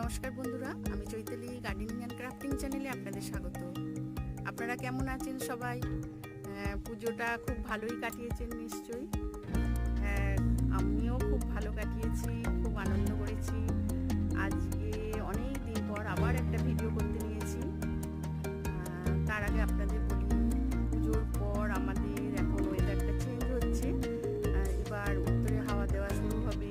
নমস্কার বন্ধুরা, আমি চৈতালি গার্ডেনিং অ্যান্ড ক্রাফটিং চ্যানেলে আপনাদের স্বাগত। আপনারা কেমন আছেন সবাই? পুজোটা খুব ভালোই কাটিয়েছেন নিশ্চয়ই। আমিও খুব ভালো কাটিয়েছি, খুব আনন্দ করেছি। আজকে অনেক দিন পর আবার একটা ভিডিও করতে নিয়েছি। তার আগে আপনাদের বলি, পুজোর পর আমাদের এখন ওয়েদারটা চেঞ্জ হচ্ছে। এবার উত্তরে হাওয়া দেওয়া শুরু হবে,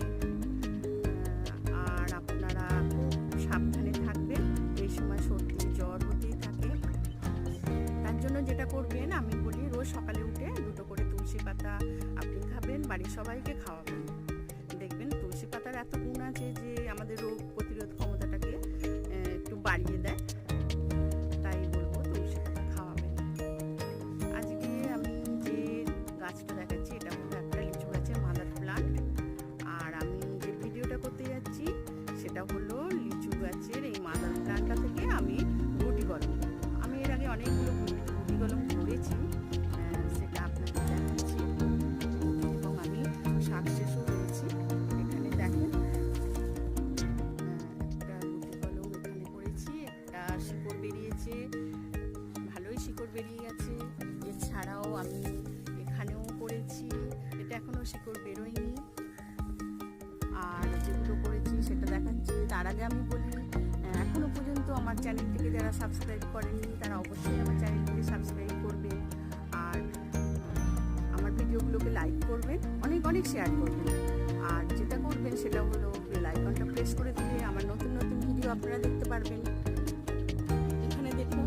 আর আপনারা খুব সাবধানে থাকবেন। এই সময় সর্দি জ্বর হতেই থাকে। তার জন্য যেটা করবেন, আমি বলি রোজ সকালে উঠে 2টো করে তুলসী পাতা আপনি খাবেন, বাড়ির সবাইকে খাওয়াবেন। দেখবেন তুলসী পাতার এত গুণ আছে যে আমাদের রোগ প্রতিরোধ ক্ষমতাটাকে একটু বাড়িয়ে দেয়। তাই বলবো তুলসী পাতা খাওয়াবেন। আজকে আমি যে গাছটা দেখাচ্ছি, এটা হলো একটা লিচু গাছের মাদার প্লান্ট। আর আমি যে ভিডিওটা করতে যাচ্ছি সেটা হলো লিচু গাছের এই মাদার প্লান্টটা থেকে আমি গুটি কলম। আমি এর আগে অনেকগুলো গুটি কলম করেছি, সেটা আপনাদের দেখাচ্ছি। এবং আমি সাকসেসও হয়েছি। এখানে দেখেন, একটা গুটি কলম এখানে করেছি, একটা শিকড় বেরিয়েছে, ভালোই শিকড় বেরিয়ে গেছে। এছাড়াও আমি এখানেও করেছি, এটা এখনো শিকড় বেরোয়নি। আর যেগুলো করেছি সেটা দেখাচ্ছি। তার আগে আমি বলি, এখনো পর্যন্ত আমার চ্যানেলটিকে যারা সাবস্ক্রাইব করেনি তারা অবশ্যই আমার চ্যানেলটিকে সাবস্ক্রাইব করবেন। আর আমার ভিডিওগুলোকে লাইক করবেন, অনেক অনেক শেয়ার করবেন। আর যেটা করবেন সেটা হলো বেল আইকনটা প্রেস করে দিলে আমার নতুন নতুন ভিডিও আপনারা দেখতে পারবেন। এখানে দেখুন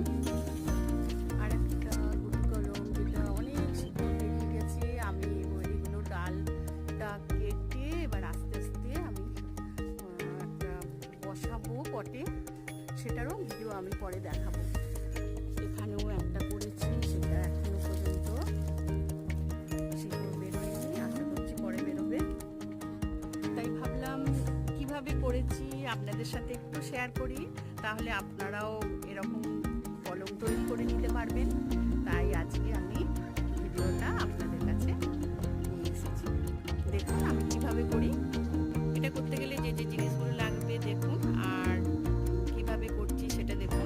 আর একটা গুটি কলম, যেটা অনেক শিকড় বেরিয়ে গেছে। আমি এগুলো ডালটা কেটে এবার আস্তে আস্তে আমি একটা বসাবো পটে, সেটারও ভিডিও আমি পরে দেখাবো। এখানেও একটা করেছি, সেটা এখনো পর্যন্ত শিকড় বেরোয়নি, আশা করছি পরে বেরোবে। তাই ভাবলাম কিভাবে করেছি আপনাদের সাথে একটু শেয়ার করি, তাহলে আপনারাও এরকম কলম তৈরি করে নিতে পারবেন। তাই আজকে আমি ভিডিওটা আপনাদের কাছে নিয়ে এসেছি। দেখুন আমি কিভাবে করি। এটা করতে গেলে যে যে জিনিসগুলো লাগবে দেখুন, আর কিভাবে করছি সেটা দেখুন।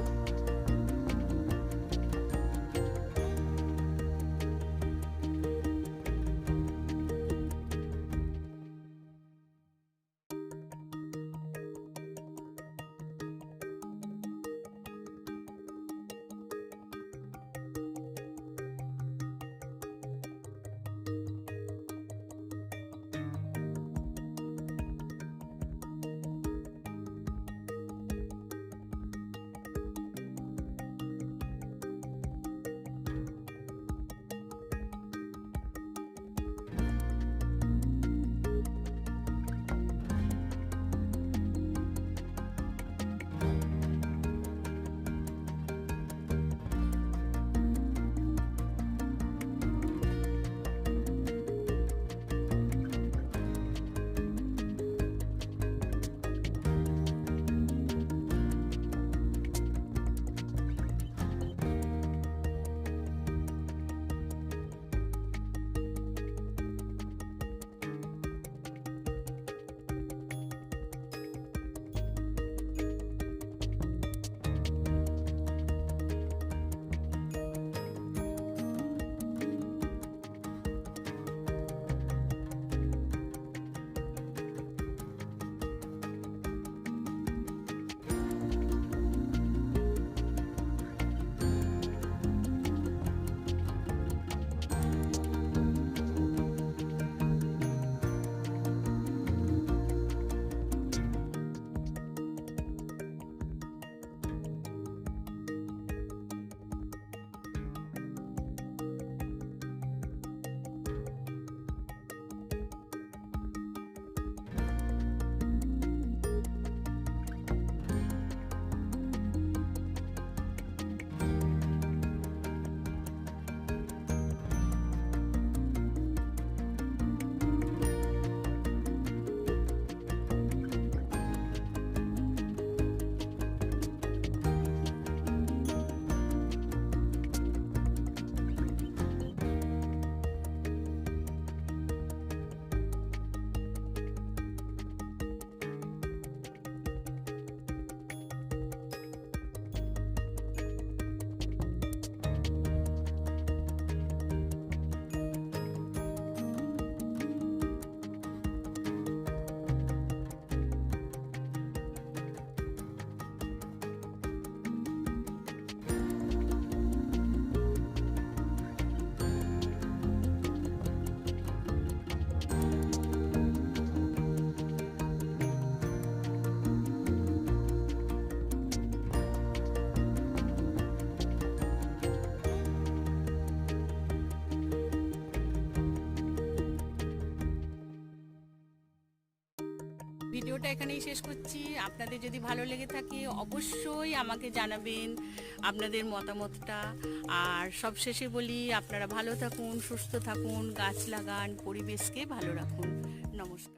এখানেই শেষ করছি। আপনাদের যদি ভালো লেগে থাকে অবশ্যই আমাকে জানাবেন আপনাদের মতামতটা। আর সবশেষে বলি, আপনারা ভালো থাকুন, সুস্থ থাকুন, গাছ লাগান, পরিবেশকে ভালো রাখুন। নমস্কার।